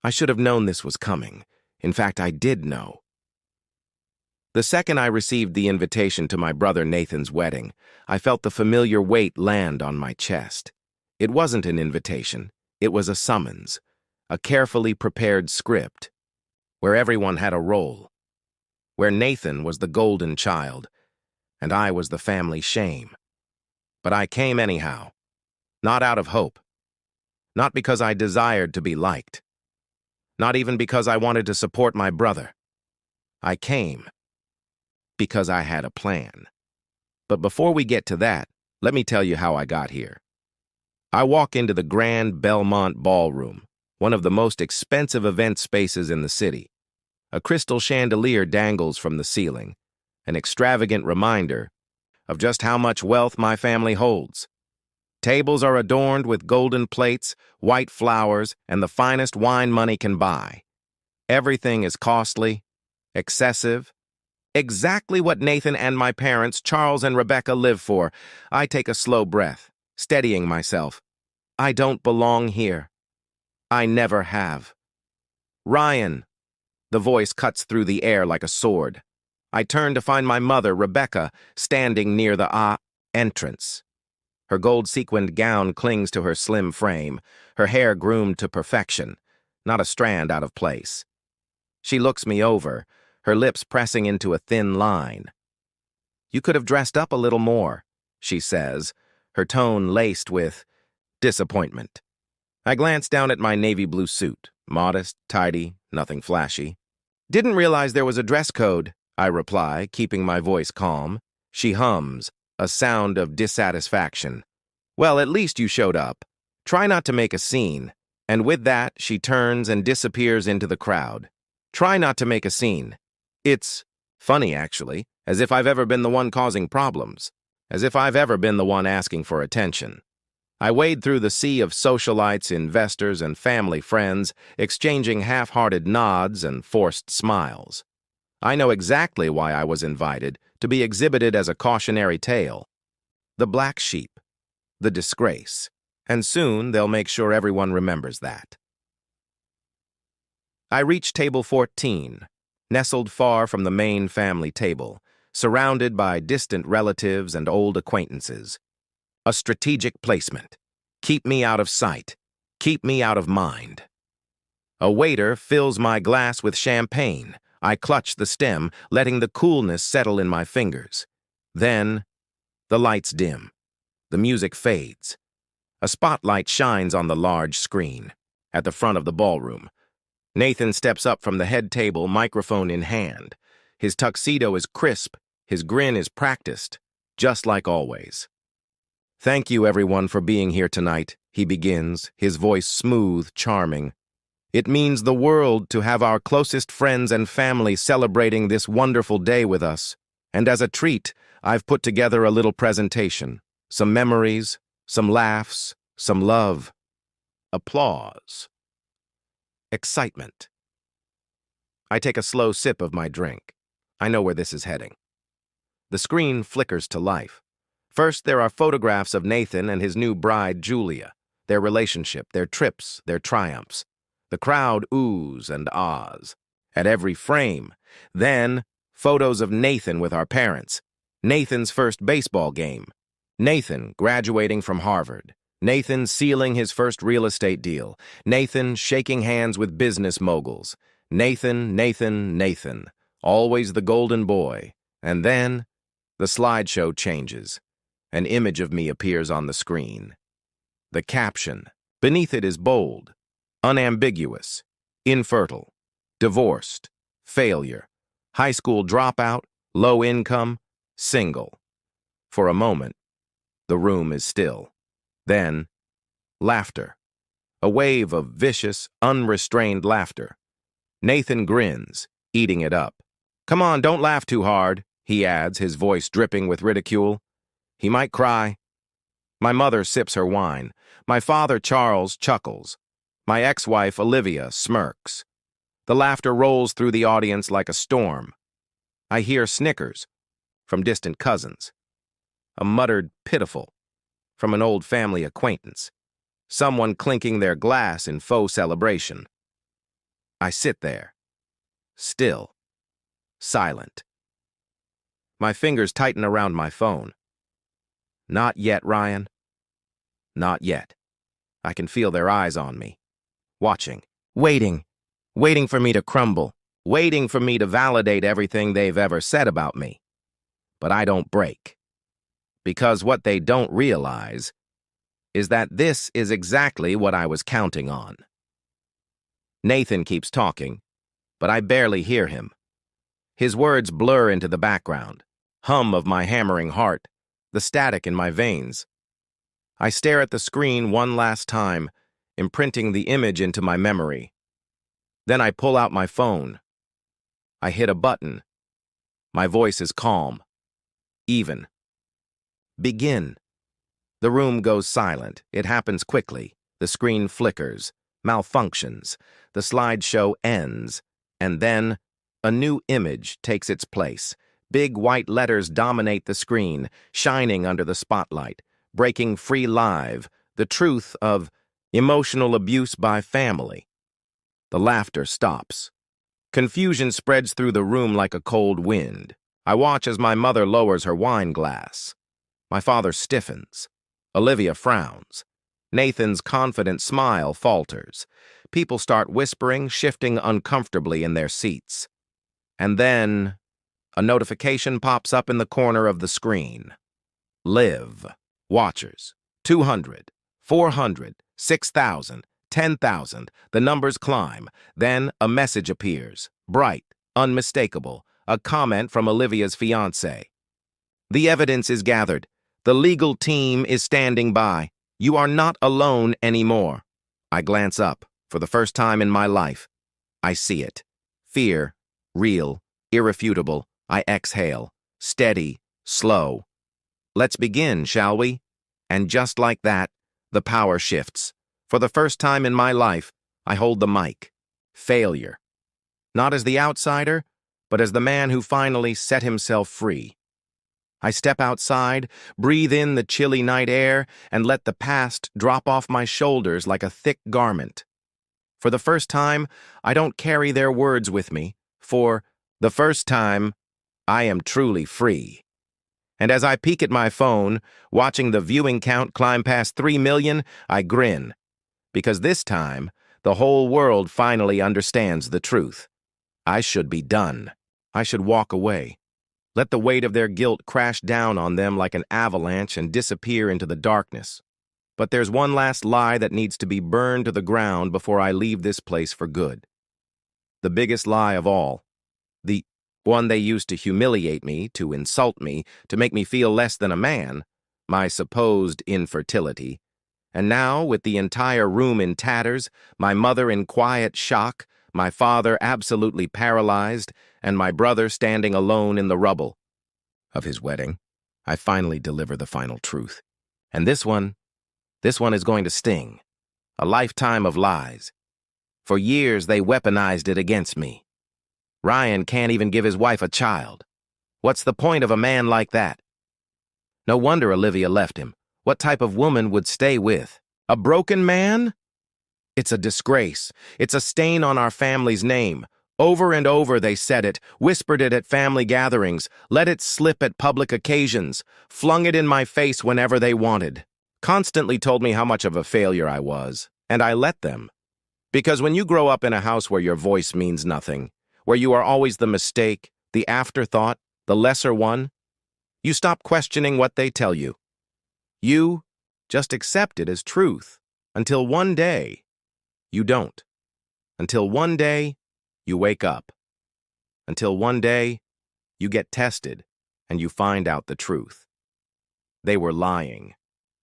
I should have known this was coming. In fact, I did know. The second I received the invitation to my brother Nathan's wedding, I felt the familiar weight land on my chest. It wasn't an invitation. It was a summons, a carefully prepared script, where everyone had a role, where Nathan was the golden child, and I was the family shame. But I came anyhow, not out of hope, not because I desired to be liked, not even because I wanted to support my brother. I came because I had a plan. But before we get to that, let me tell you how I got here. I walk into the Grand Belmont Ballroom, one of the most expensive event spaces in the city. A crystal chandelier dangles from the ceiling, an extravagant reminder of just how much wealth my family holds. Tables are adorned with golden plates, white flowers, and the finest wine money can buy. Everything is costly, excessive, exactly what Nathan and my parents, Charles and Rebecca, live for. I take a slow breath, steadying myself. I don't belong here. I never have. Ryan. The voice cuts through the air like a sword. I turn to find my mother, Rebecca, standing near the entrance. Her gold-sequined gown clings to her slim frame, her hair groomed to perfection, not a strand out of place. She looks me over, her lips pressing into a thin line. "You could have dressed up a little more," she says, her tone laced with disappointment. I glance down at my navy blue suit, modest, tidy, nothing flashy. "Didn't realize there was a dress code," I reply, keeping my voice calm. She hums, a sound of dissatisfaction. "Well, at least you showed up. Try not to make a scene." And with that, she turns and disappears into the crowd. Try not to make a scene. It's funny, actually, as if I've ever been the one causing problems, as if I've ever been the one asking for attention. I wade through the sea of socialites, investors, and family friends, exchanging half-hearted nods and forced smiles. I know exactly why I was invited, to be exhibited as a cautionary tale. The black sheep, the disgrace, and soon they'll make sure everyone remembers that. I reach table 14, nestled far from the main family table, surrounded by distant relatives and old acquaintances. A strategic placement. Keep me out of sight. Keep me out of mind. A waiter fills my glass with champagne. I clutch the stem, letting the coolness settle in my fingers. Then, the lights dim. The music fades. A spotlight shines on the large screen, at the front of the ballroom. Nathan steps up from the head table, microphone in hand. His tuxedo is crisp, his grin is practiced, just like always. "Thank you, everyone, for being here tonight," he begins, his voice smooth, charming. "It means the world to have our closest friends and family celebrating this wonderful day with us. And as a treat, I've put together a little presentation. Some memories, some laughs, some love." Applause. Excitement. I take a slow sip of my drink. I know where this is heading. The screen flickers to life. First, there are photographs of Nathan and his new bride, Julia, their relationship, their trips, their triumphs. The crowd oohs and ahs at every frame. Then, photos of Nathan with our parents. Nathan's first baseball game. Nathan graduating from Harvard. Nathan sealing his first real estate deal. Nathan shaking hands with business moguls. Nathan, Nathan, Nathan. Always the golden boy. And then, the slideshow changes. An image of me appears on the screen. The caption. Beneath it is bold, unambiguous, infertile, divorced, failure, high school dropout, low income, single. For a moment, the room is still. Then, laughter. A wave of vicious, unrestrained laughter. Nathan grins, eating it up. "Come on, don't laugh too hard," he adds, his voice dripping with ridicule. "He might cry." My mother sips her wine. My father, Charles, chuckles. My ex-wife, Olivia, smirks. The laughter rolls through the audience like a storm. I hear snickers from distant cousins. A muttered pitiful from an old family acquaintance. Someone clinking their glass in faux celebration. I sit there, still, silent. My fingers tighten around my phone. Not yet, Ryan. Not yet. I can feel their eyes on me, watching, waiting for me to crumble, waiting for me to validate everything they've ever said about me. But I don't break. Because what they don't realize is that this is exactly what I was counting on. Nathan keeps talking, but I barely hear him. His words blur into the background, hum of my hammering heart, the static in my veins. I stare at the screen one last time, imprinting the image into my memory. Then I pull out my phone. I hit a button. My voice is calm, even. Begin. The room goes silent. It happens quickly. The screen flickers, malfunctions. The slideshow ends. And then, a new image takes its place. Big white letters dominate the screen, shining under the spotlight, breaking free live, the truth of emotional abuse by family. The laughter stops. Confusion spreads through the room like a cold wind. I watch as my mother lowers her wine glass. My father stiffens. Olivia frowns. Nathan's confident smile falters. People start whispering, shifting uncomfortably in their seats. And then, a notification pops up in the corner of the screen. Live. Watchers. 200. 400. 6,000. 10,000. The numbers climb. Then a message appears. Bright. Unmistakable. A comment from Olivia's fiancé. The evidence is gathered. The legal team is standing by. You are not alone anymore. I glance up. For the first time in my life, I see it. Fear. Real. Irrefutable. I exhale. Steady. Slow. Let's begin, shall we? And just like that, the power shifts. For the first time in my life, I hold the mic. Failure. Not as the outsider, but as the man who finally set himself free. I step outside, breathe in the chilly night air, and let the past drop off my shoulders like a thick garment. For the first time, I don't carry their words with me. For the first time, I am truly free. And as I peek at my phone, watching the viewing count climb past 3 million, I grin. Because this time, the whole world finally understands the truth. I should be done. I should walk away. Let the weight of their guilt crash down on them like an avalanche and disappear into the darkness. But there's one last lie that needs to be burned to the ground before I leave this place for good. The biggest lie of all. The one they used to humiliate me, to insult me, to make me feel less than a man, my supposed infertility. And now, with the entire room in tatters, my mother in quiet shock, my father absolutely paralyzed, and my brother standing alone in the rubble of his wedding, I finally deliver the final truth. And this one is going to sting. A lifetime of lies. For years, they weaponized it against me. Ryan can't even give his wife a child. What's the point of a man like that? No wonder Olivia left him. What type of woman would stay with? A broken man? It's a disgrace. It's a stain on our family's name. Over and over they said it, whispered it at family gatherings, let it slip at public occasions, flung it in my face whenever they wanted, constantly told me how much of a failure I was, and I let them. Because when you grow up in a house where your voice means nothing, where you are always the mistake, the afterthought, the lesser one, you stop questioning what they tell you. You just accept it as truth, until one day, you don't. Until one day, you wake up. Until one day, you get tested, and you find out the truth. They were lying.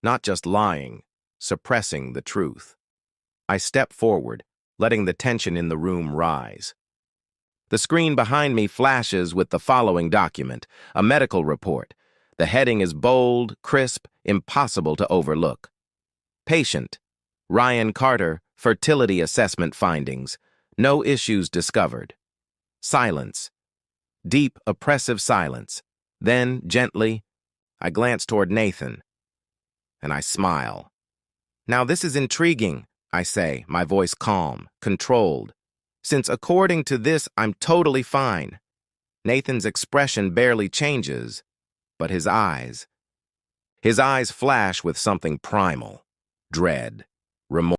Not just lying, suppressing the truth. I step forward, letting the tension in the room rise. The screen behind me flashes with the following document, a medical report. The heading is bold, crisp, impossible to overlook. Patient, Ryan Carter, fertility assessment findings. No issues discovered. Silence. Deep, oppressive silence. Then, gently, I glance toward Nathan, and I smile. Now this is intriguing, I say, my voice calm, controlled. since according to this, I'm totally fine. Nathan's expression barely changes, but his eyes flash with something primal, dread, remorse.